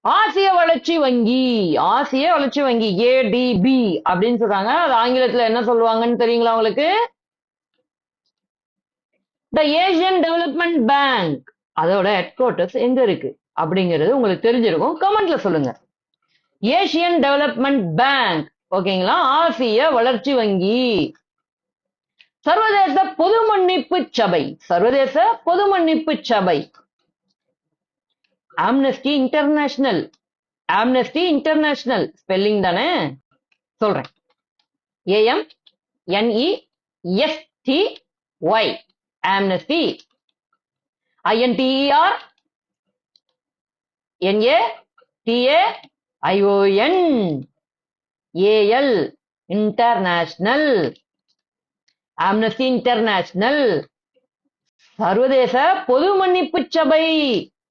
ஆசிய வளர்ச்சி வங்கி. ஆசிய வளர்ச்சி வங்கி ஏடிபி அப்படின்னு சொல்றாங்க. அது ஆங்கிலத்துல என்ன சொல்லுவாங்கன்னு தெரியுங்களா உங்களுக்கு? த ஏசியன் டெவலப்மெண்ட் பேங்க். அதோட ஹெட் குவார்டர்ஸ் எங்க இருக்கு அப்படிங்கிறது உங்களுக்கு தெரிஞ்சிருக்கும். கமெண்ட்ல சொல்லுங்க. Asian development bank. ஓகேங்களா? ஆசிய வளர்ச்சி வங்கி. சர்வதேச பொது மன்னிப்பு சபை. சர்வதேச பொது மன்னிப்பு சபை. Amnesty international. Amnesty international spelling தானே சொல்றேன். AM NESTY. Amnesty. INTER NATAION AL international. Amnesty international சர்வதேச பொது மன்னிப்பு சபை.